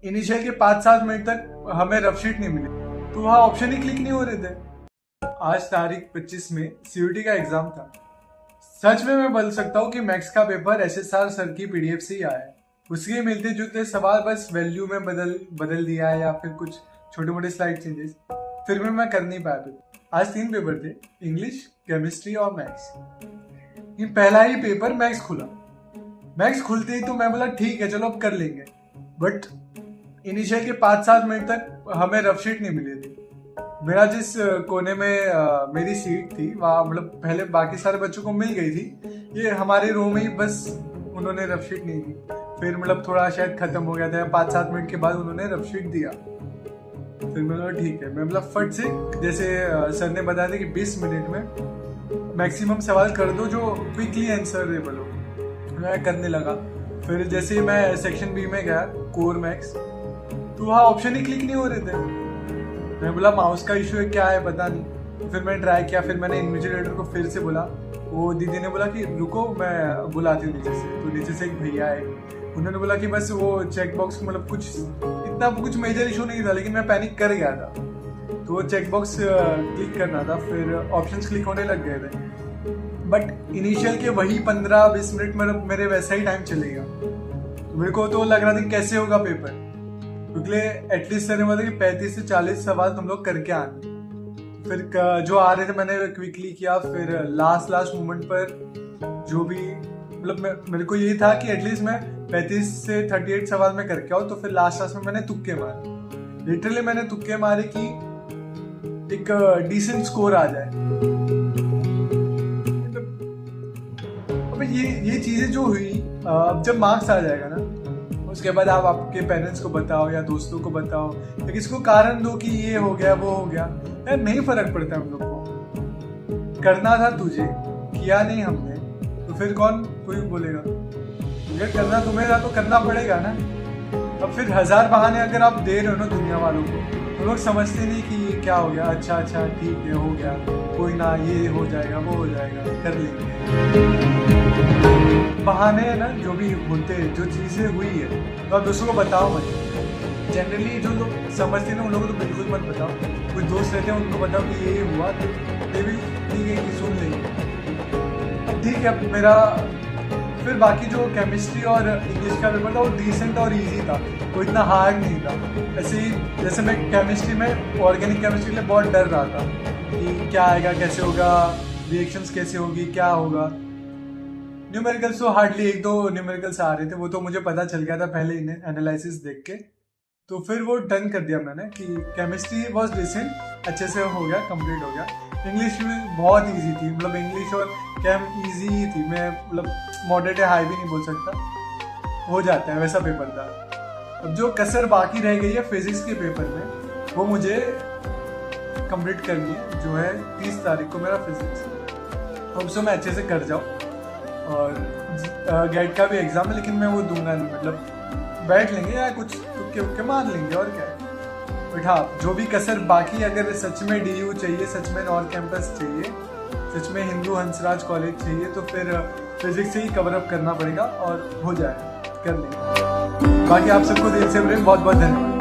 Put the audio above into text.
Initial के 5-7 minute तक हमें रफ शीट नहीं मिली, तो वहाँ ऑप्शन ही क्लिक नहीं हो रहे थे। आज तारीख 25 में सीयूटी का एग्जाम था। सच में मैं बोल सकता हूँ कि मैथ्स का पेपर एसएसआर सर की पीडीएफ से ही आया है। उसके मिलते जुलते सवाल बस वैल्यू में बदल दिया है या फिर कुछ छोटे मोटे स्लाइड चेंजेस, फिर भी मैं कर नहीं पाया पेपर। आज 3 पेपर थे, इंग्लिश, केमिस्ट्री और मैथ्स। ये पहला ही पेपर मैथ्स खुला। मैथ्स खुलते ही तो मैं बोला ठीक है चलो अब कर लेंगे, बट इनिशियल के 5-7 मिनट तक हमें रफ शीट नहीं मिली थी। मेरा जिस कोने में मेरी सीट थी वहाँ मतलब पहले बाकी सारे बच्चों को मिल गई थी, ये हमारे रो में ही बस उन्होंने रफ शीट नहीं दी। फिर मतलब थोड़ा शायद खत्म हो गया था, 5-7 मिनट के बाद उन्होंने रफ शीट दिया। फिर मैंने बोला ठीक है, मैं मतलब फट से जैसे सर ने बताया था कि 20 मिनट में मैक्सिमम सवाल कर दो जो क्विकली आंसरेबल हो, मैं करने लगा। फिर जैसे मैं सेक्शन बी में गया, कोर मैक्स, तो वहाँ ऑप्शन ही क्लिक नहीं हो रहे थे। मैं बोला माउस का इशू है क्या है पता नहीं। फिर मैंने ट्राई किया, फिर मैंने इन्विजिलेटर को फिर से बोला। वो दीदी ने बोला कि रुको मैं बुलाती हूँ नीचे से। तो नीचे से एक भैया है, उन्होंने बोला कि बस वो चेक बॉक्स मतलब कुछ मेजर इशू नहीं था, लेकिन मैं पैनिक कर गया था। तो वो चेक बॉक्स क्लिक करना था, फिर ऑप्शंस क्लिक होने लग गए थे। बट इनिशियल के वही 15-20 मिनट मेरे वैसा ही टाइम चलेगा। मेरे को तो लग रहा था कैसे होगा पेपर, क्योंकि एटलीस्ट सर ने बोला कि 35 से 40 सवाल तुम लोग करके आना। फिर जो आ रहे थे मैंने क्विकली किया। फिर लास्ट मोमेंट पर जो भी मतलब मेरे को यही था कि एटलीस्ट मैं 35 से 38 सवाल में करके आऊँ। तो फिर लास्ट में मैंने तुक्के मारे, लिटरली मैंने तुक्के मारे कि एक डिसेंट स्कोर आ जाए। अब ये चीजें जो हुई, अब जब मार्क्स आ जाएगा ना, उसके बाद आप आपके पेरेंट्स को बताओ या दोस्तों को बताओ या किसी को कारण दो कि ये हो गया वो हो गया, यार नहीं फर्क पड़ता हम लोग को। करना था तुझे, किया नहीं हमने, तो फिर कौन कोई बोलेगा। अगर करना तुम्हें था तो करना पड़ेगा ना। अब फिर 1000 बहाने अगर आप दे रहे हो ना दुनिया वालों को, तो लोग समझते नहीं कि ये क्या हो गया, अच्छा ठीक है हो गया, कोई ना ये हो जाएगा वो हो जाएगा, कर लेंगे। बहाने है ना जो भी होते हैं, जो चीजें हुई है तो आप दूसरों को बताओ मत। जनरली जो लोग समझते हैं ना उन लोगों को तो बिल्कुल मत बताओ। कुछ दोस्त रहते हैं उनको बताओ कि ये हुआ, तो ये भी ठीक है कि सुन लेंगे। अब ठीक है, अब मेरा फिर बाकी जो केमिस्ट्री और इंग्लिश का पेपर था वो डिसेंट और इजी था, वो इतना हार्ड नहीं था। ऐसे ही जैसे मैं केमिस्ट्री में ऑर्गेनिक केमिस्ट्री के लिए बहुत डर रहा था कि क्या आएगा, कैसे होगा, रिएक्शंस कैसे होगी, क्या होगा। न्यूमेरिकल्स तो हार्डली 1-2 न्यूमेरिकल्स आ रहे थे, वो तो मुझे पता चल गया था पहले इन्हें एनालिसिस देख के। तो फिर वो डन कर दिया मैंने कि केमिस्ट्री वॉज डिसेंट, अच्छे से हो गया, कंप्लीट हो गया। इंग्लिश भी बहुत इजी थी, मतलब इंग्लिश और केम इजी ही थी। मैं मतलब मॉडरेट या हाई भी नहीं बोल सकता, हो जाता है वैसा पेपर था। अब जो कसर बाकी रह गई है फिजिक्स के पेपर में, वो मुझे कंप्लीट करनी है, जो है 30 तारीख को मेरा फिजिक्स। तो उसको मैं अच्छे से कर जाऊँ। और गेट का भी एग्जाम है, लेकिन मैं वो दूंगा नहीं, मतलब बैठ लेंगे या कुछ तुक्के मार लेंगे और क्या है। बट हाँ, जो भी कसर बाकी, अगर सच में DU चाहिए, सच में नॉर्थ कैंपस चाहिए, सच में हिंदू हंसराज कॉलेज चाहिए, तो फिर फिजिक्स से ही कवर अप करना पड़ेगा और हो जाएगा, कर लेंगे। बाकी आप सबको दिल से बहुत बहुत धन्यवाद।